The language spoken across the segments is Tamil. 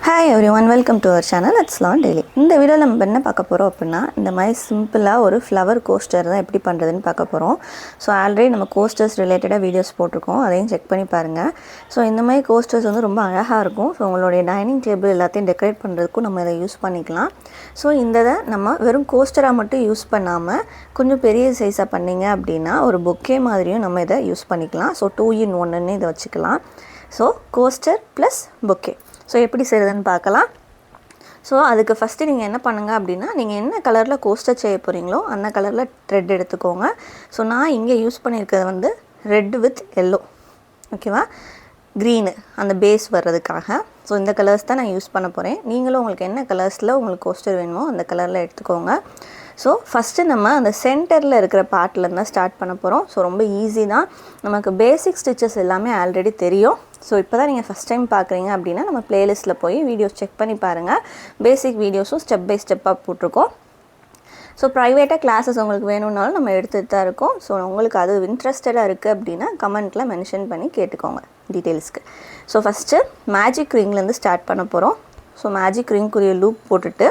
Hi everyone, welcome to our channel. Let's learn daily. இந்த வீடியோவில் நம்ம என்ன பார்க்க போகிறோம் அப்படின்னா, இந்த மாதிரி சிம்பிளாக ஒரு ஃப்ளவர் கோஸ்டர் தான் எப்படி பண்ணுறதுன்னு பார்க்க போகிறோம். ஸோ ஆல்ரெடி நம்ம கோஸ்டர்ஸ் ரிலேட்டடாக வீடியோஸ் போட்டிருக்கோம், அதையும் செக் பண்ணி பாருங்கள். ஸோ இந்த மாதிரி கோஸ்டர்ஸ் வந்து ரொம்ப அழகாக இருக்கும். ஸோ உங்களுடைய டைனிங் டேபிள் எல்லாத்தையும் டெக்கரேட் பண்ணுறதுக்கும் நம்ம இதை யூஸ் பண்ணிக்கலாம். ஸோ இந்த நம்ம வெறும் கோஸ்டராக மட்டும் யூஸ் பண்ணாமல் கொஞ்சம் பெரிய சைஸாக பண்ணிங்க அப்படின்னா ஒரு பொக்கே மாதிரியும் நம்ம இதை யூஸ் பண்ணிக்கலாம். ஸோ 2 in 1ன்னு இதை வச்சுக்கலாம். So coaster plus bouquet. So எப்படி செய்கிறதுன்னு பார்க்கலாம். ஸோ அதுக்கு ஃபஸ்ட்டு நீங்கள் என்ன பண்ணுங்கள் அப்படின்னா, நீங்கள் என்ன கலரில் கோஸ்டர் செய்ய போகிறீங்களோ அந்த கலரில் த்ரெட் எடுத்துக்கோங்க. ஸோ நான் இங்கே யூஸ் பண்ணியிருக்கிறது வந்து ரெட் வித் எல்லோ, ஓகேவா, க்ரீனு அந்த பேஸ் வர்றதுக்காக. ஸோ இந்த கலர்ஸ் தான் நான் யூஸ் பண்ண போகிறேன். நீங்களும் உங்களுக்கு என்ன கலர்ஸில் உங்களுக்கு கோஸ்டர் வேணுமோ அந்த கலரில் எடுத்துக்கோங்க. ஸோ ஃபஸ்ட்டு நம்ம அந்த சென்டரில் இருக்கிற பார்ட்லேருந்து தான் ஸ்டார்ட் பண்ண போகிறோம். ஸோ ரொம்ப ஈஸி தான், நமக்கு பேசிக் ஸ்டிச்சஸ் எல்லாமே ஆல்ரெடி தெரியும். ஸோ இப்போ தான் நீங்கள் ஃபஸ்ட் டைம் பார்க்குறீங்க அப்படின்னா நம்ம ப்ளேலிஸ்ட்டில் போய் வீடியோஸ் செக் பண்ணி பாருங்கள். பேசிக் வீடியோஸும் ஸ்டெப் பை ஸ்டெப்பாக போட்டிருக்கோம். ஸோ ப்ரைவேட்டாக கிளாஸஸ் உங்களுக்கு வேணும்னாலும் நம்ம எடுத்துகிட்டு தான் இருக்கோம். ஸோ உங்களுக்கு அது இன்ட்ரெஸ்டடாக இருக்குது அப்படின்னா கமெண்ட்டில் மென்ஷன் பண்ணி கேட்டுக்கோங்க டீட்டெயில்ஸ்க்கு. ஸோ ஃபஸ்ட்டு மேஜிக் ரிங்லேருந்து ஸ்டார்ட் பண்ண போகிறோம். ஸோ மேஜிக் ரிங்குரிய லூப் போட்டுட்டு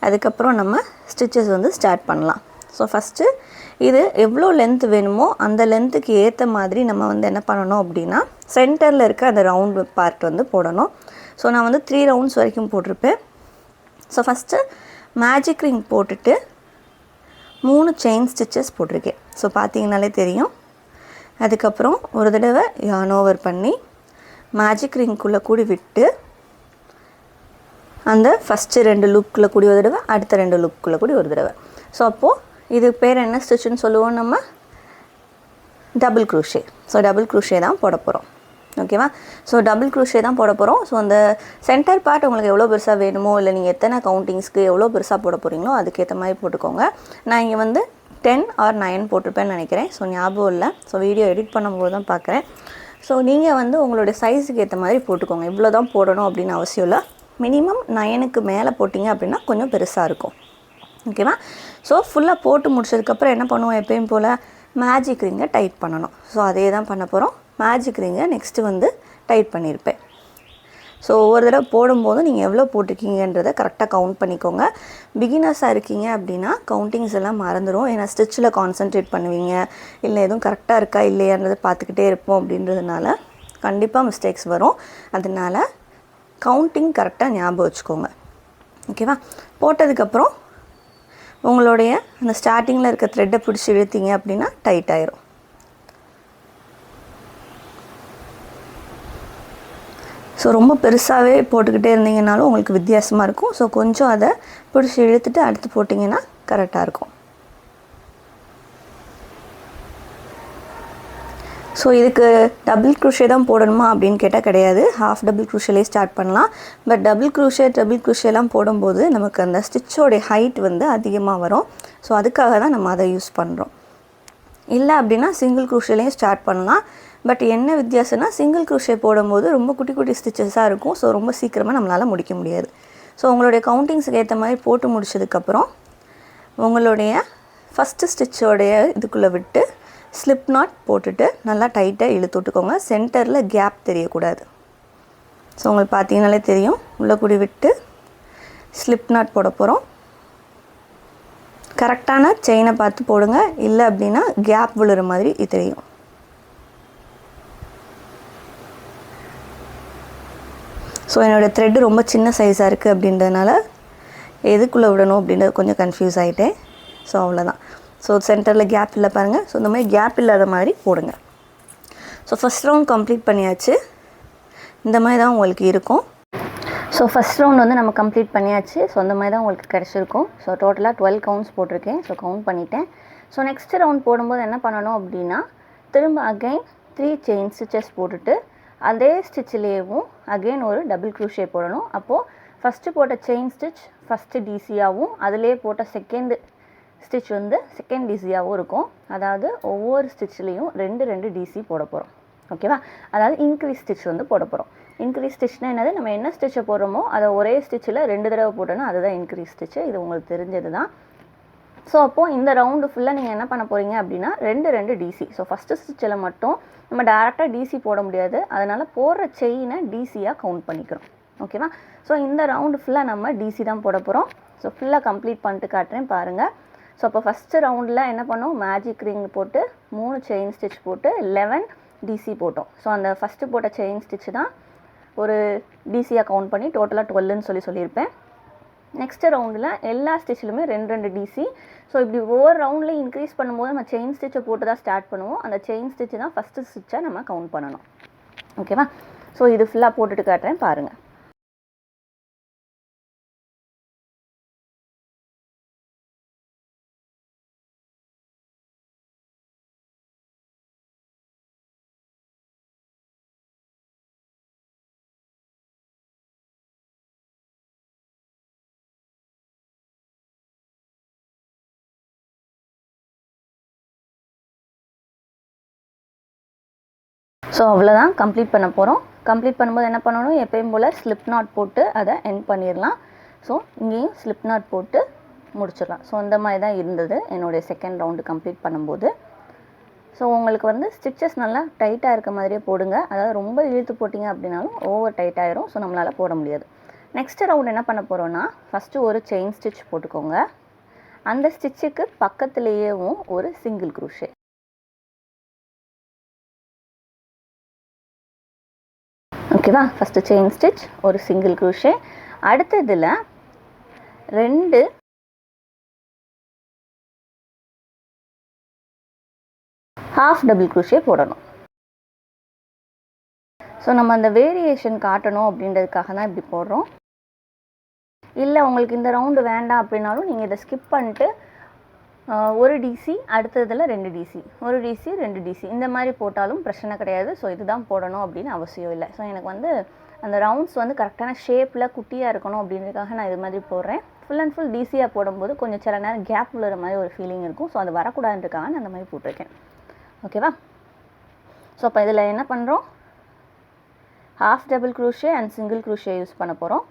அதுக்கப்புறம் நம்ம ஸ்டிச்சஸ் வந்து ஸ்டார்ட் பண்ணலாம். ஸோ ஃபஸ்ட்டு இது எவ்வளோ லென்த் வேணுமோ அந்த லென்த்துக்கு ஏற்ற மாதிரி நம்ம வந்து என்ன பண்ணணும் அப்படின்னா, சென்டரில் இருக்க அந்த ரவுண்ட் பார்ட் வந்து போடணும். ஸோ நான் வந்து 3 ரவுண்ட்ஸ் வரைக்கும் போட்டிருப்பேன். ஸோ ஃபஸ்ட்டு மேஜிக் ரிங் போட்டுட்டு 3 செயின் ஸ்டிச்சஸ் போட்டிருக்கேன். ஸோ பார்த்தீங்கனாலே தெரியும். அதுக்கப்புறம் ஒரு தடவை yarn over பண்ணி மேஜிக் ரிங்குள்ளே கூடி விட்டு அந்த ஃபஸ்ட்டு 2 லூப்புக்குள்ளே கூடி ஒரு தடவை, அடுத்த 2 லூப்புக்குள்ளே கூடி ஒரு தடவை. ஸோ அப்போது இது பேர் என்ன ஸ்டிச்சுன்னு சொல்லுவோம் நம்ம, double crochet. So double crochet தான் போட போகிறோம், ஓகேவா. ஸோ டபுள் க்ரூஷே தான் போட போகிறோம். ஸோ அந்த சென்டர் பார்ட் உங்களுக்கு எவ்வளோ பெருசாக வேணுமோ, இல்லை நீங்கள் எத்தனை கவுண்டிங்ஸ்க்கு எவ்வளோ பெருசாக போட போகிறீங்களோ அதுக்கேற்ற மாதிரி போட்டுக்கோங்க. நான் இங்கே வந்து 10 or 9 போட்டிருப்பேன்னு நினைக்கிறேன். ஸோ ஞாபகம் இல்லை. ஸோ வீடியோ எடிட் பண்ணும்போது தான் பார்க்குறேன். ஸோ நீங்கள் வந்து உங்களுடைய சைஸுக்கு ஏற்ற மாதிரி போட்டுக்கோங்க. இவ்வளோ தான் போடணும் அப்படின்னு அவசியம் இல்லை. மினிமம் 9க்கு மேலே போட்டிங்க அப்படின்னா கொஞ்சம் பெருசாக இருக்கும், ஓகேவா. ஸோ ஃபுல்லாக போட்டு முடிச்சதுக்கப்புறம் என்ன பண்ணுவோம், எப்பயும் போல் மேஜிக் ரிங்கை டைட் பண்ணணும். ஸோ அதே தான் பண்ண போகிறோம். மேஜிக் ரிங்கை நெக்ஸ்ட்டு வந்து டைட் பண்ணியிருப்பேன். ஸோ ஒவ்வொரு தடவை போடும்போது நீங்கள் எவ்வளோ போட்டிருக்கீங்கன்றதை கரெக்டாக கவுண்ட் பண்ணிக்கோங்க. பிகினர்ஸாக இருக்கீங்க அப்படின்னா கவுண்டிங்ஸ் எல்லாம் மறந்துடும். ஏன்னா ஸ்டிச்சில் கான்சன்ட்ரேட் பண்ணுவீங்க, இல்லை எதுவும் கரெக்டாக இருக்கா இல்லையான்றதை பார்த்துக்கிட்டே இருப்போம். அப்படின்றதுனால கண்டிப்பாக மிஸ்டேக்ஸ் வரும். அதனால் கவுண்டிங் கரெக்டாக ஞாபகம் வச்சுக்கோங்க, ஓகேவா. போட்டதுக்கப்புறம் உங்களுடைய அந்த ஸ்டார்டிங்கில் இருக்க த்ரெட்டை பிடிச்சி இழுத்தீங்க அப்படின்னா டைட் ஆயிரும். ஸோ ரொம்ப பெருசாகவே போட்டுக்கிட்டே இருந்தீங்கனாலும் உங்களுக்கு வித்தியாசமாக இருக்கும். ஸோ கொஞ்சம் அதை பிடிச்சி இழுத்துட்டு அடுத்து போட்டிங்கன்னா கரெக்டாக இருக்கும். ஸோ இதுக்கு டபுள் க்ரூஷே தான் போடணுமா அப்படின்னு கேட்டால் கிடையாது. ஹாஃப் டபுள் க்ரூஷேலே ஸ்டார்ட் பண்ணலாம். பட் டபுள் க்ரூஷேலாம் போடும்போது நமக்கு அந்த ஸ்டிச்சோடைய ஹைட் வந்து அதிகமாக வரும். ஸோ அதுக்காக தான் நம்ம அதை யூஸ் பண்ணுறோம். இல்லை அப்படின்னா சிங்கிள் க்ரூஷேலையும் ஸ்டார்ட் பண்ணலாம். பட் என்ன வித்தியாசம்னா, சிங்கிள் க்ரூஷே போடும்போது ரொம்ப குட்டி குட்டி ஸ்டிச்சஸாக இருக்கும். ஸோ ரொம்ப சீக்கிரமாக நம்மளால் முடிக்க முடியாது. ஸோ உங்களுடைய கவுண்டிங்ஸுக்கு ஏற்ற மாதிரி போட்டு முடிச்சதுக்கப்புறம் உங்களுடைய ஃபஸ்ட்டு ஸ்டிச்சோடைய இதுக்குள்ளே விட்டு ஸ்லிப் நாட் போட்டுட்டு நல்லா டைட்டாக இழுத்து விட்டுக்கோங்க. சென்டரில் கேப் தெரியக்கூடாது. ஸோ உங்களுக்கு பார்த்தீங்கனாலே தெரியும். உள்ளே கூடி விட்டு ஸ்லிப் நாட் போட போகிறோம். கரெக்டான செயினை பார்த்து போடுங்க, இல்லை அப்படின்னா கேப் விழுற மாதிரி தெரியும். ஸோ என்னோடய த்ரெட்டு ரொம்ப சின்ன சைஸாக இருக்குது அப்படின்றதுனால எதுக்குள்ளே விடணும் அப்படின்றது கொஞ்சம் கன்ஃபியூஸ் ஆகிட்டேன். ஸோ அவ்வளோதான். ஸோ சென்டரில் கேப் இல்லை பாருங்கள். ஸோ இந்த மாதிரி கேப் இல்லாத மாதிரி போடுங்க. ஸோ ஃபஸ்ட் ரவுண்ட் கம்ப்ளீட் பண்ணியாச்சு. இந்த மாதிரி தான் உங்களுக்கு இருக்கும். ஸோ ஃபஸ்ட் ரவுண்ட் வந்து நம்ம கம்ப்ளீட் பண்ணியாச்சு. ஸோ இந்த மாதிரி தான் உங்களுக்கு கிடச்சிருக்கும். ஸோ டோட்டலாக 12 கவுண்ட்ஸ் போட்டிருக்கேன். ஸோ கவுண்ட் பண்ணிட்டேன். ஸோ நெக்ஸ்ட் ரவுண்ட் போடும்போது என்ன பண்ணணும் அப்படின்னா, திரும்ப அகைன் 3 செயின் ஸ்டிச்சஸ் போட்டுட்டு அதே ஸ்டிச்சிலேயும் அகெயின் ஒரு டபுள் க்ரூஷே போடணும். அப்போது ஃபஸ்ட்டு போட்ட செயின் ஸ்டிச் ஃபஸ்ட்டு டிசியாகவும் அதிலே போட்ட செகண்ட் ஸ்டிச் வந்து செகண்ட் டிசியாகவும் இருக்கும். அதாவது ஒவ்வொரு ஸ்டிச்லேயும் 2 டிசி போட போகிறோம், ஓகேவா. அதாவது இன்க்ரீஸ் ஸ்டிச் வந்து போட போகிறோம். இன்க்ரீஸ் ஸ்டிச்னால் என்னது, நம்ம என்ன ஸ்டிச்சை போடுறோமோ அதை ஒரே ஸ்டிச்சில் 2 தடவை போட்டோன்னா அதுதான் இன்க்ரீஸ் ஸ்டிச்சு. இது உங்களுக்கு தெரிஞ்சது தான். ஸோ அப்போது இந்த ரவுண்டு ஃபுல்லாக நீங்கள் என்ன பண்ண போகிறீங்க அப்படின்னா 2 டிசி. ஸோ ஃபஸ்ட்டு ஸ்டிச்சில் மட்டும் நம்ம டேரெக்டாக டிசி போட முடியாது. அதனால் போடுற செயினை டிசியாக கவுண்ட் பண்ணிக்கிறோம், ஓகேவா. ஸோ இந்த ரவுண்டு ஃபுல்லாக நம்ம டிசி தான் போட போகிறோம். ஸோ ஃபுல்லாக கம்ப்ளீட் பண்ணிட்டு காட்டுறேன் பாருங்கள். ஸோ அப்போ ஃபஸ்ட்டு ரவுண்டில் என்ன பண்ணோம், மேஜிக் ரிங் போட்டு 3 செயின் ஸ்டிச் போட்டு 11 டிசி போட்டோம். ஸோ அந்த ஃபஸ்ட்டு போட்ட செயின் ஸ்டிச்சு தான் ஒரு டிசியாக கவுண்ட் பண்ணி டோட்டலாக 12ன்னு சொல்லியிருப்பேன். நெக்ஸ்ட்டு ரவுண்டில் எல்லா ஸ்டிச்சிலுமே 2 டிசி. ஸோ இப்படி ஒவ்வொரு ரவுண்ட்லேயும் இன்க்ரீஸ் பண்ணும்போது நம்ம செயின் ஸ்டிச்சை போட்டு தான் ஸ்டார்ட் பண்ணுவோம். அந்த செயின் ஸ்டிச்சு தான் ஃபஸ்ட்டு ஸ்டிச்சை நம்ம கவுண்ட் பண்ணணும். ஓகேவா. ஸோ இது ஃபுல்லாக போட்டுட்டு காட்டுறேன் பாருங்கள். ஸோ அவ்வளோதான், கம்ப்ளீட் பண்ண போகிறோம். கம்ப்ளீட் பண்ணும்போது என்ன பண்ணணும், எப்பயும் போல் ஸ்லிப் நாட் போட்டு அதை எண்ட் பண்ணிடலாம். ஸோ இங்கேயும் ஸ்லிப் நாட் போட்டு முடிச்சிடலாம். ஸோ இந்த மாதிரி தான் இருந்தது என்னுடைய செகண்ட் ரவுண்டு கம்ப்ளீட் பண்ணும்போது. ஸோ உங்களுக்கு வந்து ஸ்டிச்சஸ் நல்லா டைட்டாக இருக்க மாதிரியே போடுங்க. அதாவது ரொம்ப இழுத்து போட்டிங்க அப்படின்னாலும் ஓவர் டைட் ஆயிரும். ஸோ நம்மளால் போட முடியாது. நெக்ஸ்ட்டு ரவுண்ட் என்ன பண்ண போகிறோன்னா, ஃபஸ்ட்டு ஒரு செயின் ஸ்டிச் போட்டுக்கோங்க. அந்த ஸ்டிச்சுக்கு பக்கத்துலேயேவும் ஒரு சிங்கிள் க்ரூஷே. ஓகேவா. ஃபஸ்ட்டு செயின் ஸ்டிச், ஒரு சிங்கிள் க்ரூஷே. அடுத்ததில் 2 ஹாஃப் டபுள் க்ரூஷே போடணும். ஸோ நம்ம அந்த வேரியேஷன் காட்டணும் அப்படின்றதுக்காக தான் இப்படி போடுறோம். இல்லை உங்களுக்கு இந்த ரவுண்டு வேண்டாம் அப்படின்னாலும் நீங்கள் இதை ஸ்கிப் பண்ணிட்டு ஒரு டிசி, அடுத்ததில் 2 டிசி, ஒரு டிசி 2 டிசி இந்த மாதிரி போட்டாலும் பிரச்சனை கிடையாது. ஸோ இதுதான் போடணும் அப்படின்னு அவசியம் இல்லை. ஸோ எனக்கு வந்து அந்த ரவுண்ட்ஸ் வந்து கரெக்டான ஷேப்பில் குட்டியாக இருக்கணும் அப்படின்றதுக்காக நான் இது மாதிரி போடுறேன். ஃபுல் அண்ட் ஃபுல் டிசியாக போடும்போது கொஞ்சம் சில நேரம் கேப் விழுற மாதிரி ஒரு ஃபீலிங் இருக்கும். ஸோ அது வரக்கூடாதுன்றதுக்காக நான் அந்த மாதிரி போட்டிருக்கேன். ஓகேவா. ஸோ அப்போ இதில் என்ன பண்ணுறோம், half double crochet and single crochet use பண்ண போகிறோம்.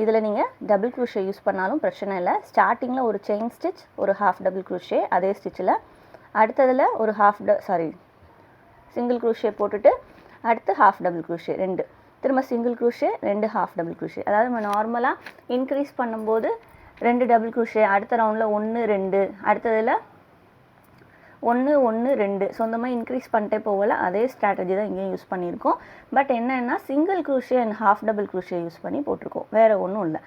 இதில் நீங்கள் டபுள் க்ரூஷே யூஸ் பண்ணாலும் பிரச்சனை இல்லை. ஸ்டார்டிங்கில் ஒரு செயின் ஸ்டிச், ஒரு ஹாஃப் டபுள் க்ரூஷே அதே ஸ்டிச்சில், அடுத்ததில் ஒரு சிங்கிள் க்ரூஷே போட்டுட்டு அடுத்து ஹாஃப் டபுள் க்ரூஷே 2, திரும்ப single crochet 2 half double crochet. அதாவது நம்ம நார்மலாக இன்க்ரீஸ் பண்ணும்போது 2 டபுள் க்ரூஷே, அடுத்த ரவுண்டில் 1 2, அடுத்ததில் 1 1 2. ஸோ இந்த மாதிரி இன்க்ரீஸ் பண்ணிட்டே போகல. அதே ஸ்ட்ராட்டஜி தான் இங்கேயும் யூஸ் பண்ணியிருக்கோம். பட் என்னென்னா single crochet and half double crochet use பண்ணி போட்டிருக்கோம், வேறு ஒன்றும் இல்லை.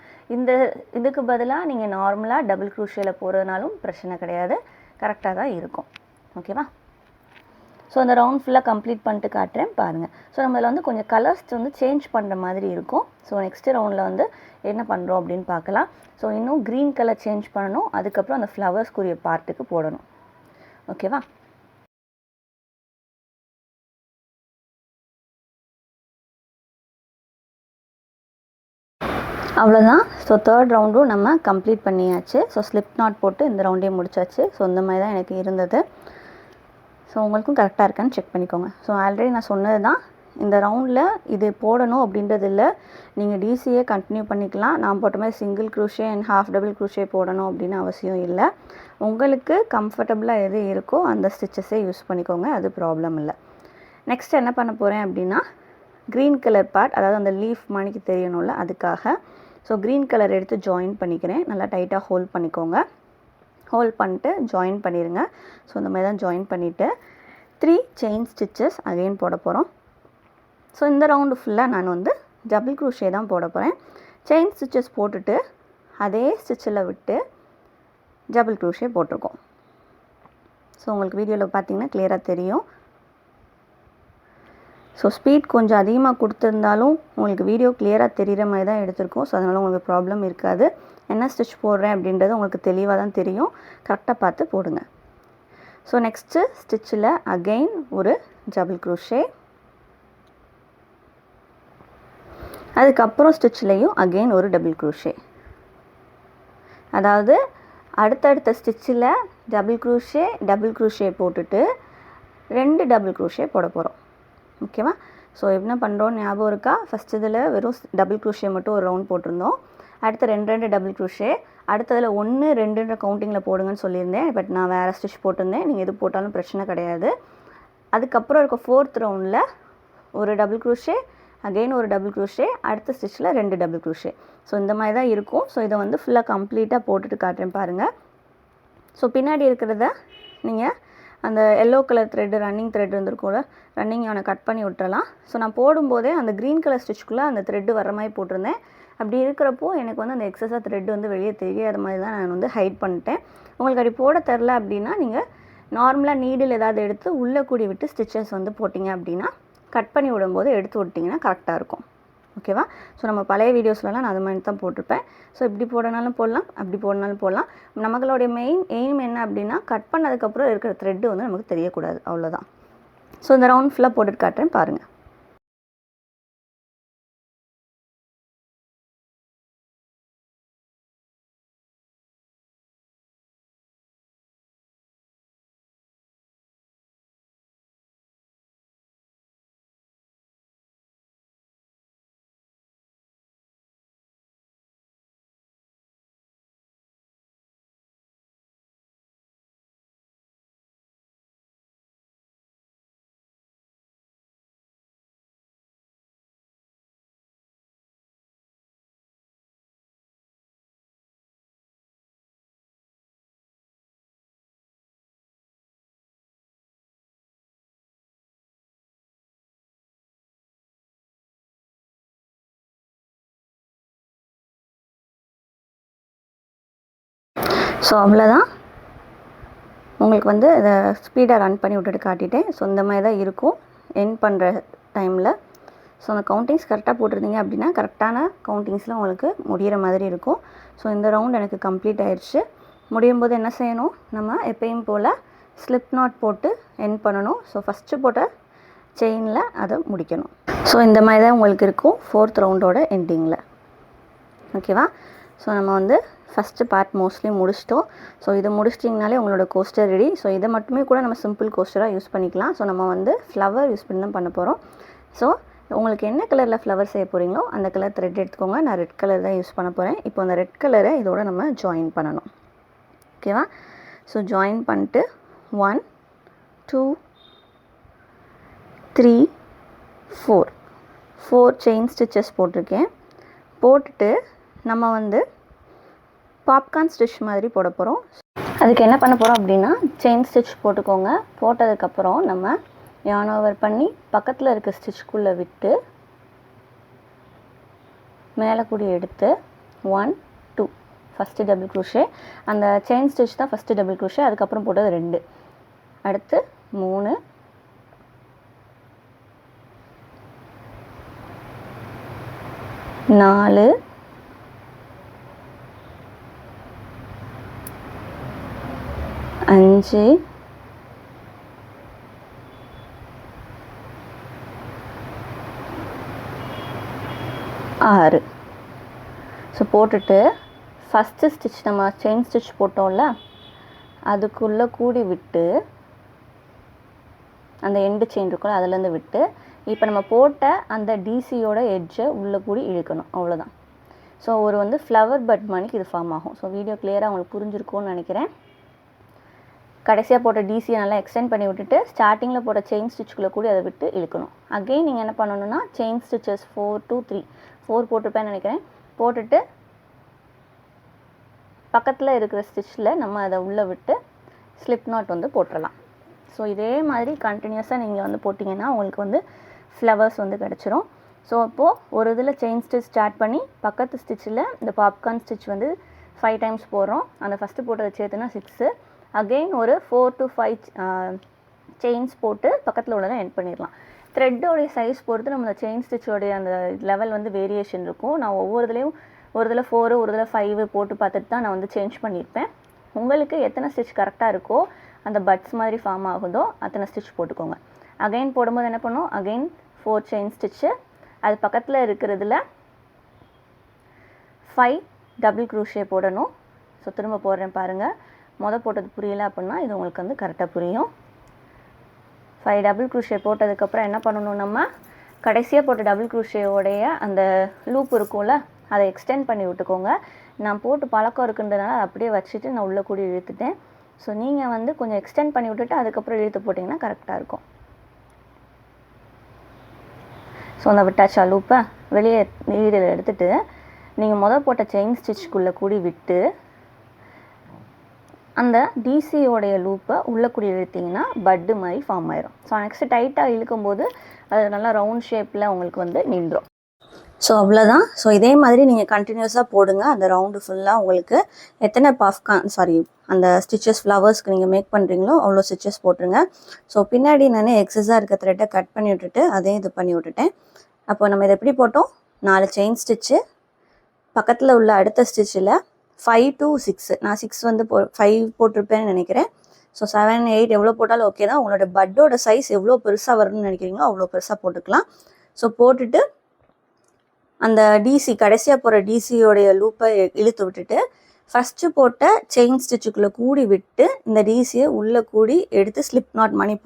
இதுக்கு பதிலாக நீங்கள் நார்மலாக டபுள் க்ரூஷேயில் போகிறதுனாலும் பிரச்சனை கிடையாது, கரெக்டாக தான் இருக்கும். ஓகேவா. ஸோ அந்த ரவுண்ட் ஃபுல்லாக கம்ப்ளீட் பண்ணிட்டு காட்டுறேன் பாருங்கள். ஸோ நம்மள வந்து கொஞ்சம் கலர்ஸ் வந்து சேஞ்ச் பண்ணுற மாதிரி இருக்கும். ஸோ நெக்ஸ்ட்டு ரவுண்டில் வந்து என்ன பண்ணுறோம் அப்படின்னு பார்க்கலாம். ஸோ இன்னும் க்ரீன் கலர் சேஞ்ச் பண்ணணும். அதுக்கப்புறம் அந்த ஃப்ளவர்ஸ்க்குரிய பார்ட்டுக்கு போடணும். ஓகேவா. அவ்வளோதான். ஸோ தேர்ட் ரவுண்டும் நம்ம கம்ப்ளீட் பண்ணியாச்சு. ஸோ ஸ்லிப் நாட் போட்டு இந்த ரவுண்டையும் முடிச்சாச்சு. ஸோ இந்த மாதிரி தான் எனக்கு இருந்தது. ஸோ உங்களுக்கும் கரெக்டாக இருக்கான்னு செக் பண்ணிக்கோங்க. ஸோ ஆல்ரெடி நான் சொன்னது தான், இந்த ரவுண்டில் இது போடணும் அப்படின்றது இல்லை. நீங்கள் டிசியே கண்டினியூ பண்ணிக்கலாம். நான் போட்ட மாதிரி single crochet and half double crochet போடணும் அப்படின்னு அவசியம் இல்லை. உங்களுக்கு கம்ஃபர்டபுளாக எது இருக்கோ அந்த ஸ்டிச்சஸே யூஸ் பண்ணிக்கோங்க, அது ப்ராப்ளம் இல்லை. நெக்ஸ்ட் என்ன பண்ண போகிறேன் அப்படின்னா, க்ரீன் கலர் பார்ட், அதாவது அந்த லீஃப் மணிக்கு தெரியணும்ல, அதுக்காக ஸோ க்ரீன் கலர் எடுத்து ஜாயின் பண்ணிக்கிறேன். நல்லா டைட்டாக ஹோல்ட் பண்ணிக்கோங்க. ஹோல்ட் பண்ணிட்டு ஜாயின் பண்ணிடுங்க. ஸோ இந்த மாதிரி தான் ஜாயின் பண்ணிவிட்டு 3 செயின் ஸ்டிச்சஸ் அகெயின் போட போகிறோம். ஸோ இந்த ரவுண்டு ஃபுல்லாக நான் வந்து டபுள் க்ரூஷே தான் போட போகிறேன். செயின் ஸ்டிச்சஸ் போட்டுட்டு அதே ஸ்டிச்சில் விட்டு டபுள் க்ரூஷே போட்டிருக்கோம். ஸோ உங்களுக்கு வீடியோவில் பார்த்தீங்கன்னா கிளியராக தெரியும். ஸோ ஸ்பீட் கொஞ்சம் அதிகமாக கொடுத்துருந்தாலும் உங்களுக்கு வீடியோ கிளியராக தெரிகிற மாதிரி தான் எடுத்திருக்கோம். ஸோ அதனால் உங்களுக்கு ப்ராப்ளம் இருக்காது. என்ன ஸ்டிச் போடுறேன் அப்படின்றது உங்களுக்கு தெளிவாக தான் தெரியும். கரெக்டாக பார்த்து போடுங்க. ஸோ நெக்ஸ்ட்டு ஸ்டிச்சில் அகெயின் ஒரு டபுள் க்ரூஷே, அதுக்கப்புறம் ஸ்டிச்லேயும் அகெயின் ஒரு டபுள் க்ரூஷே. அதாவது அடுத்தடுத்த ஸ்டிச்சில் டபுள் க்ரூஷே போட்டுட்டு 2 டபுள் க்ரூஷே போட போகிறோம். ஓகேவா. ஸோ என்ன பண்ணுறோம் ஞாபகம் இருக்கா, ஃபஸ்ட் இதில் வெறும் டபுள் க்ரூஷே மட்டும் ஒரு ரவுண்ட் போட்டிருந்தோம். அடுத்து 2 டபுள் க்ரூஷே, அடுத்ததில் 1 2 கவுண்டிங்கில் போடுங்கன்னு சொல்லியிருந்தேன். பட் நான் வேறு ஸ்டிச் போட்டிருந்தேன். நீங்கள் எது போட்டாலும் பிரச்சனை கிடையாது. அதுக்கப்புறம் இருக்க 4th ரவுண்டில் ஒரு டபுள் க்ரூஷே அகெயின் ஒரு டபுள் க்ரோஷே, அடுத்த ஸ்டிச்சில் 2 டபுள் க்ரோஷே. ஸோ இந்த மாதிரி தான் இருக்கும். ஸோ இதை வந்து ஃபுல்லாக கம்ப்ளீட்டாக போட்டுட்டு காட்டுறேன் பாருங்கள். ஸோ பின்னாடி இருக்கிறத நீங்கள் அந்த yellow colour thread running thread இருந்திருக்கும்ல, ரன்னிங் அவனை கட் பண்ணி விட்டுறலாம். ஸோ நான் போடும்போதே அந்த க்ரீன் கலர் ஸ்டிச்சுக்குள்ளே அந்த த்ரெட்டு வர மாதிரி போட்டிருந்தேன். அப்படி இருக்கிறப்போ எனக்கு வந்து அந்த எக்ஸஸாக த்ரெட் வந்து வெளியே தெரியாத மாதிரி தான் நான் வந்து ஹைட் பண்ணிட்டேன். உங்களுக்கு அப்படி போட தெரில அப்படின்னா நீங்கள் நார்மலாக நீடில் ஏதாவது எடுத்து உள்ளே கூடி விட்டு ஸ்டிச்சஸ் வந்து போட்டிங்க அப்படின்னா கட் பண்ணி விடும்போது எடுத்து விட்டிங்கன்னா கரெக்டாக இருக்கும். ஓகேவா? ஸோ நம்ம பழைய வீடியோஸ்லலாம் நான் அது மாதிரி தான் போட்டிருப்பேன். ஸோ இப்படி போடனாலும் போடலாம், அப்படி போடனாலும் போடலாம். நம்மளுடைய மெயின் எய்ம் என்ன அப்படின்னா கட் பண்ணதுக்கப்புறம் இருக்கிற த்ரெட்டு வந்து நமக்கு தெரியக்கூடாது, அவ்வளோதான். ஸோ இந்த ரவுண்ட் ஃபுல்லாக போட்டுட்டு காட்டுறேன் பாருங்கள். ஸோ அவ்வளோதான். உங்களுக்கு வந்து இதை ஸ்பீடாக ரன் பண்ணி விட்டுட்டு காட்டிட்டேன். ஸோ இந்த மாதிரி தான் இருக்கும் எண்ட் பண்ணுற டைமில். ஸோ அந்த கவுண்டிங்ஸ் கரெக்டாக போட்டிருந்தீங்க அப்படின்னா கரெக்டான கவுண்டிங்ஸில் உங்களுக்கு முடிகிற மாதிரி இருக்கும். ஸோ இந்த ரவுண்ட் எனக்கு கம்ப்ளீட் ஆயிடுச்சு. முடியும் போது என்ன செய்யணும், நம்ம எப்பயும் போல் ஸ்லிப் நாட் போட்டு எண்ட் பண்ணணும். ஸோ ஃபஸ்ட்டு போட்ட செயினில் அதை முடிக்கணும். ஸோ இந்த மாதிரி தான் உங்களுக்கு இருக்கும் 4th ரவுண்டோட எண்டிங்கில். ஓகேவா? ஸோ நம்ம வந்து ஃபஸ்ட்டு பார்ட் மோஸ்ட்லி முடிச்சிட்டோம். ஸோ இதை முடிச்சிட்டிங்கனாலே உங்களோட கோஸ்டர் ரெடி. ஸோ இதை மட்டுமே கூட நம்ம சிம்பிள் கோஸ்டராக யூஸ் பண்ணிக்கலாம். ஸோ நம்ம வந்து ஃப்ளவர் யூஸ் பண்ணி தான் பண்ண போகிறோம். ஸோ உங்களுக்கு என்ன கலரில் ஃப்ளவர் செய்ய போகிறீங்களோ அந்த கலர் த்ரெட் எடுத்துக்கோங்க. நான் ரெட் கலர் தான் யூஸ் பண்ண போகிறேன். இப்போ அந்த ரெட் கலரை இதோட நம்ம ஜாயின் பண்ணணும். ஓகேவா? ஸோ ஜாயின் பண்ணிட்டு 1 2 3 4 செயின் ஸ்டிச்சஸ் போட்டிருக்கேன். போட்டுட்டு நம்ம வந்து பாப்கார்ன் ஸ்டிச் மாதிரி போட போகிறோம். அதுக்கு என்ன பண்ண போகிறோம் அப்படின்னா செயின் ஸ்டிச் போட்டுக்கோங்க. போட்டதுக்கப்புறம் நம்ம yarn over பண்ணி பக்கத்தில் இருக்க ஸ்டிச்சுக்குள்ளே விட்டு மேலே கூடி எடுத்து 1 2 ஃபஸ்ட்டு டபுள் க்ரோஷே, அந்த செயின் ஸ்டிச் தான் ஃபஸ்ட்டு டபுள் க்ரோஷே, அதுக்கப்புறம் போட்டது 2, அடுத்து 3 4 5 6. ஸோ போட்டுட்டு ஃபஸ்ட்டு ஸ்டிச் நம்ம செயின் ஸ்டிச் போட்டோம்ல அதுக்குள்ளே கூடி விட்டு அந்த எண்டு செயின் இருக்கும்ல அதுலேருந்து விட்டு இப்போ நம்ம போட்ட அந்த டிசியோட எட்ஜை உள்ளே கூடி இழுக்கணும், அவ்வளோதான். ஸோ ஒரு வந்து ஃப்ளவர் பட் மணிக்கு இது ஃபார்ம் ஆகும். ஸோ வீடியோ கிளியராக உங்களுக்கு புரிஞ்சிருக்கும்னு நினைக்கிறேன். கடைசியாக போட்ட டிசியை நல்லா எக்ஸ்டெண்ட் பண்ணி விட்டுட்டு ஸ்டார்டிங்கில் போட்ட செயின் ஸ்டிச்சுக்குள்ளே கூட அதை விட்டு இழுக்கணும். அகெயின் நீங்கள் என்ன பண்ணணுன்னா செயின் ஸ்டிச்சஸ் 4 2 3 4 போட்டிருப்பேன்னு நினைக்கிறேன். போட்டுட்டு பக்கத்தில் இருக்கிற ஸ்டிச்சில் நம்ம அதை உள்ளே விட்டு ஸ்லிப் நாட் வந்து போட்டுடலாம். ஸோ இதே மாதிரி கண்டினியூஸாக நீங்கள் வந்து போட்டிங்கன்னா உங்களுக்கு வந்து ஃப்ளவர்ஸ் வந்து கிடச்சிரும். ஸோ அப்போது ஒரு இதில் செயின் ஸ்டிச் ஸ்டார்ட் பண்ணி பக்கத்து ஸ்டிச்சில் இந்த பாப்கார்ன் ஸ்டிச் வந்து 5 டைம்ஸ் போடுறோம். அந்த ஃபஸ்ட்டு போட்டதை சேர்த்துனா 6. அகெயின் ஒரு 4 to 5 செயின்ஸ் போட்டு பக்கத்தில் உள்ளதை எண்ட் பண்ணிடலாம். த்ரெட்டோடைய சைஸ் பொறுத்து நம்ம அந்த செயின் ஸ்டிச்சோடைய அந்த லெவல் வந்து வேரியேஷன் இருக்கும். நான் ஒவ்வொரு இதுலேயும் ஒரு இதில் 4 ஒரு இதில் 5 போட்டு பார்த்துட்டு தான் நான் வந்து சேஞ்ச் பண்ணியிருப்பேன். உங்களுக்கு எத்தனை ஸ்டிச் கரெக்டாக இருக்கோ அந்த பட்ஸ் மாதிரி ஃபார்ம் ஆகுதோ அத்தனை ஸ்டிச் போட்டுக்கோங்க. அகெயின் போடும்போது என்ன பண்ணும், அகெயின் 4 செயின் ஸ்டிச்சு, அது பக்கத்தில் இருக்கிறதுல 5 டபுள் க்ரூஷே போடணும். ஸோ திரும்ப போடுறேன் பாருங்கள். போட்டது புரியலை அப்படின்னா இது உங்களுக்கு வந்து கரெக்டாக புரியும். 5 டபுள் க்ரூஷே போட்டதுக்கப்புறம் என்ன பண்ணணும், நம்ம கடைசியாக போட்ட டபுள் க்ரூஷேயோடைய அந்த லூப் இருக்கும்ல அதை எக்ஸ்டெண்ட் பண்ணி விட்டுக்கோங்க. நான் போட்டு பழக்கம் இருக்குன்றதுனால அதை அப்படியே வச்சுட்டு நான் உள்ளே கூடி இழுத்துட்டேன். ஸோ நீங்கள் வந்து கொஞ்சம் எக்ஸ்டெண்ட் பண்ணி விட்டுட்டு அதுக்கப்புறம் இழுத்து போட்டிங்கன்னா கரெக்டாக இருக்கும். ஸோ அந்த விட்டாச்சா லூப்பை வெளியே நீரில் எடுத்துகிட்டு நீங்கள் போட்ட செயின் ஸ்டிச்சுக்குள்ளே கூடி விட்டு அந்த டிசியோடைய லூப்பை உள்ளே கூடி இழுத்திங்கன்னா பட்டு மாதிரி ஃபார்ம் ஆயிரும். ஸோ நெக்ஸ்ட்டு டைட்டாக இழுக்கும்போது அது நல்லா ரவுண்ட் ஷேப்பில் உங்களுக்கு நின்றும். ஸோ அவ்வளோதான். ஸோ இதே மாதிரி நீங்கள் கண்டினியூஸாக போடுங்க. அந்த ரவுண்டு ஃபுல்லாக உங்களுக்கு எத்தனை அந்த ஸ்டிச்சஸ் ஃப்ளவர்ஸ்க்கு நீங்கள் மேக் பண்ணுறீங்களோ அவ்வளோ ஸ்டிச்சஸ் போட்டுருங்க. ஸோ பின்னாடி நான் எக்ஸஸாக இருக்க த்ரெட்டை கட் பண்ணி விட்டுட்டு அதையும் இது பண்ணி விட்டுட்டேன். அப்போ நம்ம இதை எப்படி போட்டோம், 4 செயின் ஸ்டிச்சு, பக்கத்தில் உள்ள அடுத்த ஸ்டிச்சில் 5 to 6, நான் 6 5 போட்டிருப்பேன்னு நினைக்கிறேன். ஸோ 7, 8 எவ்வளோ போட்டாலும் ஓகே தான். உங்களோட பட்டோட சைஸ் எவ்வளோ பெருசாக வரணும்னு நினைக்கிறீங்களோ அவ்வளோ பெருசாக போட்டுக்கலாம். ஸோ போட்டுட்டு அந்த டிசி கடைசியாக போகிற டிசியோடைய லூப்பை இழுத்து விட்டுட்டு ஃபஸ்ட்டு போட்ட செயின் ஸ்டிச்சுக்குள்ளே கூடி விட்டு இந்த டிசியை உள்ளே கூடி எடுத்து ஸ்லிப் நாட் மாதிரி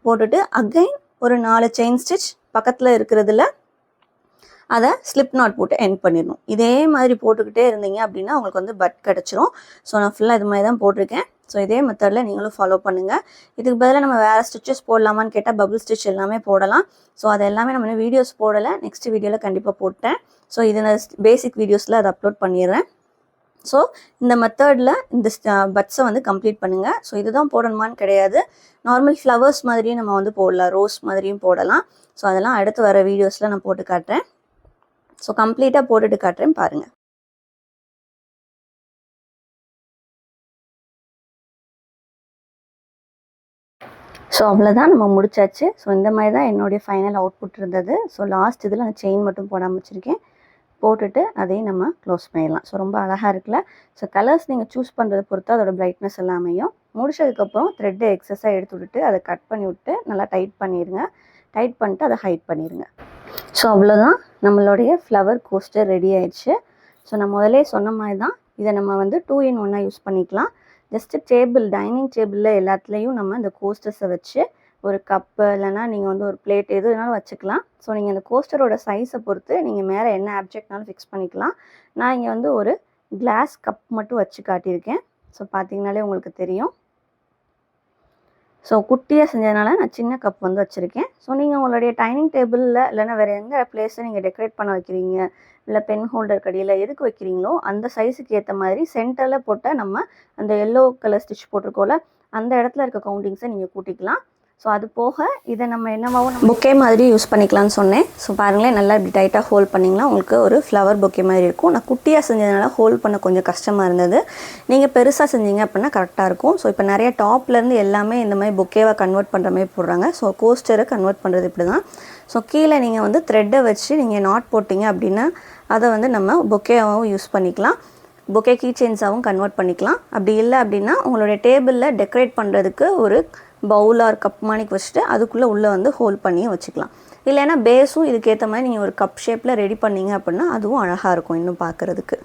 போட்டுட்டு அகைன் ஒரு 4 செயின் ஸ்டிச் பக்கத்தில் இருக்கிறதுல அதை ஸ்லிப் நாட் போட்டு எண்ட் பண்ணிடணும். இதே மாதிரி போட்டுக்கிட்டே இருந்தீங்க அப்படின்னா உங்களுக்கு பட் கிடச்சிரும். ஸோ நான் ஃபுல்லாக இது மாதிரி தான் போட்டிருக்கேன். ஸோ இதே மெத்தடில் நீங்களும் ஃபாலோ பண்ணுங்கள். இதுக்கு பதிலாக நம்ம வேறு ஸ்டிச்சஸ் போடலாமான்னு கேட்டால் பபுள் ஸ்டிச் எல்லாமே போடலாம். ஸோ அது எல்லாமே நம்ம வீடியோஸ் போடலை, நெக்ஸ்ட் வீடியோவில் கண்டிப்பாக போட்டேன். ஸோ இது நான் பேசிக் வீடியோஸில் அதை அப்லோட் பண்ணிடுறேன். ஸோ இந்த மெத்தடில் இந்த பட்ஸை கம்ப்ளீட் பண்ணுங்கள். ஸோ இதுதான் போடணுமான்னு கிடையாது, நார்மல் ஃப்ளவர்ஸ் மாதிரியும் நம்ம போடலாம், ரோஸ் மாதிரியும் போடலாம். ஸோ அதெல்லாம் அடுத்து வர வீடியோஸில் நான் போட்டு காட்டுறேன். ஸோ கம்ப்ளீட்டாக போட்டுட்டு காட்டுறேன் பாருங்கள். ஸோ அவ்வளோதான், நம்ம முடிச்சாச்சு. ஸோ இந்த மாதிரி தான் என்னுடைய ஃபைனல் அவுட்புட் இருந்தது. ஸோ லாஸ்ட் இதில் அந்த செயின் மட்டும் போடாமல் வச்சுருக்கேன். போட்டுட்டு அதையும் நம்ம க்ளோஸ் பண்ணிடலாம். ஸோ ரொம்ப அழகாக இருக்குல்ல. ஸோ கலர்ஸ் நீங்கள் சூஸ் பண்ணுறதை பொறுத்து அதோட பிரைட்னஸ் எல்லாமையும் முடிச்சதுக்கப்புறம் த்ரெட்டை எக்ஸஸாக எடுத்து விட்டுட்டு அதை கட் பண்ணி விட்டு நல்லா டைட் பண்ணிடுங்க. டைட் பண்ணிட்டு அதை ஹைட் பண்ணிடுங்க. ஸோ அவ்வளோதான், நம்மளுடைய ஃப்ளவர் கோஸ்டர் ரெடி ஆயிடுச்சு. ஸோ நான் முதலே சொன்ன மாதிரி தான் இதை நம்ம 2 in 1 யூஸ் பண்ணிக்கலாம். ஜஸ்ட்டு டைனிங் டேபிளில் எல்லாத்துலேயும் நம்ம இந்த கோஸ்டர்ஸை வச்சு ஒரு கப்பு இல்லைனா நீங்கள் ஒரு பிளேட் எது வேணாலும் வச்சுக்கலாம். ஸோ நீங்கள் அந்த கோஸ்டரோட சைஸை பொறுத்து நீங்கள் மேலே என்ன ஆப்ஜெக்ட்னாலும் ஃபிக்ஸ் பண்ணிக்கலாம். நான் இங்கே ஒரு கிளாஸ் கப் மட்டும் வச்சு காட்டியிருக்கேன். ஸோ பார்த்தீங்கனாலே உங்களுக்கு தெரியும். ஸோ குட்டியாக செஞ்சதுனால நான் சின்ன கப் வச்சுருக்கேன். ஸோ நீங்கள் உங்களுடைய டைனிங் டேபிளில் இல்லைனா வேறு எந்த பிளேஸை நீங்கள் டெக்கரேட் பண்ண வைக்கிறீங்க, இல்லை பென் ஹோல்டர் கடியில் எதுக்கு வைக்கிறீங்களோ அந்த சைஸுக்கு ஏற்ற மாதிரி சென்டரில் போட்டால் நம்ம அந்த எல்லோ கலர் ஸ்டிச் போட்டிருக்கோம்ல அந்த இடத்துல இருக்க கவுண்டிங்ஸை நீங்கள் கூட்டிக்கலாம். ஸோ அது போக இதை நம்ம என்னமாவும் பொக்கே மாதிரி யூஸ் பண்ணிக்கலாம்னு சொன்னேன். ஸோ பாருங்களேன், நல்லா இப்படி டைட்டாக ஹோல்ட் பண்ணிங்கன்னா உங்களுக்கு ஒரு ஃப்ளவர் பொக்கே மாதிரி இருக்கும். நான் குட்டியாக செஞ்சதுனால ஹோல்ட் பண்ண கொஞ்சம் கஷ்டமாக இருந்தது. நீங்கள் பெருசாக செஞ்சீங்க அப்படின்னா கரெக்டாக இருக்கும். ஸோ இப்போ நிறைய டாப்லேருந்து எல்லாமே இந்த மாதிரி பொக்கேவாக கன்வெர்ட் பண்ணுற மாதிரி போடுறாங்க. ஸோ கோஸ்டரை கன்வெர்ட் பண்ணுறது இப்படி தான். ஸோ கீழே நீங்கள் த்ரெட்டை வச்சு நீங்கள் நாட் போட்டிங்க அப்படின்னா அதை நம்ம பொக்கேவாகவும் யூஸ் பண்ணிக்கலாம், பொக்கே கீ செயின்ஸாகவும் கன்வெர்ட் பண்ணிக்கலாம். அப்படி இல்லை அப்படின்னா உங்களுடைய டேபிளில் டெக்கரேட் பண்ணுறதுக்கு ஒரு பவுல் ஆர் கப் மானிக்கு வச்சுட்டு அதுக்குள்ளே உள்ளே ஹோல்ட் பண்ணி வச்சுக்கலாம். இல்லைன்னா பேஸும் இதுக்கேற்ற மாதிரி நீங்கள் ஒரு கப் ஷேப்பில் ரெடி பண்ணிங்க அப்படின்னா அதுவும் அழகாக இருக்கும் இன்னும் பார்க்குறதுக்கு.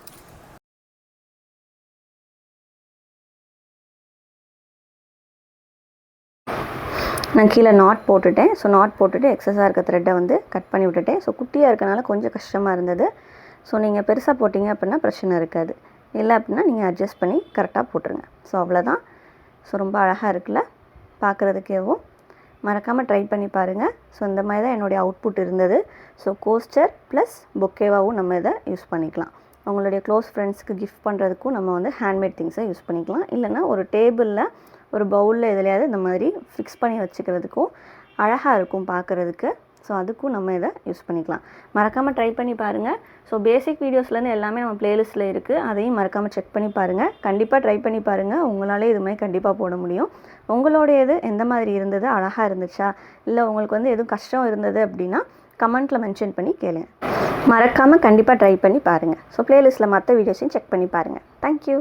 நான் கீழே நாட் போட்டுட்டேன். ஸோ நாட் போட்டுட்டு எக்ஸஸாக இருக்க த்ரெட்டை கட் பண்ணி விட்டுட்டேன். ஸோ குட்டியாக இருக்கனால கொஞ்சம் கஷ்டமாக இருந்தது. ஸோ நீங்கள் பெருசாக போட்டிங்க அப்படின்னா பிரச்சனை இருக்காது. இல்லை அப்படின்னா நீங்கள் அட்ஜஸ்ட் பண்ணி கரெக்டாக போட்டுருங்க. ஸோ அவ்வளோதான். ஸோ ரொம்ப அழகாக இருக்குல்ல பார்க்குறதுக்கேவும். மறக்காமல் ட்ரை பண்ணி பாருங்கள். ஸோ இந்த மாதிரி தான் என்னுடைய அவுட்புட் இருந்தது. ஸோ கோஸ்டர் ப்ளஸ் பொக்கேவாகவும் நம்ம இதை யூஸ் பண்ணிக்கலாம். உங்களுடைய க்ளோஸ் ஃப்ரெண்ட்ஸ்க்கு கிஃப்ட் பண்ணுறதுக்கும் நம்ம ஹேண்ட்மேட் திங்ஸை யூஸ் பண்ணிக்கலாம். இல்லைனா ஒரு டேபிளில் ஒரு பவுலில் எதுலையாவது இந்த மாதிரி ஃபிக்ஸ் பண்ணி வச்சுக்கிறதுக்கும் அழகாக இருக்கும் பார்க்குறதுக்கு. ஸோ அதுக்கும் நம்ம இதை யூஸ் பண்ணிக்கலாம். மறக்காமல் ட்ரை பண்ணி பாருங்கள். ஸோ பேசிக் வீடியோஸ்லேருந்து எல்லாமே நம்ம ப்ளேலிஸ்ட்டில் இருக்குது, அதையும் மறக்காமல் செக் பண்ணி பாருங்கள். கண்டிப்பாக ட்ரை பண்ணி பாருங்கள், உங்களாலே இதுமாதிரி கண்டிப்பாக போட முடியும். உங்களுடையது எந்த மாதிரி இருந்தது, அழகாக இருந்துச்சா, இல்லை உங்களுக்கு எதுவும் கஷ்டம் இருந்தது அப்படின்னா கமெண்ட்டில் மென்ஷன் பண்ணி கேளுங்க. மறக்காமல் கண்டிப்பாக ட்ரை பண்ணி பாருங்கள். ஸோ ப்ளேலிஸ்ட்டில் மற்ற வீடியோஸையும் செக் பண்ணி பாருங்கள். தேங்க்யூ.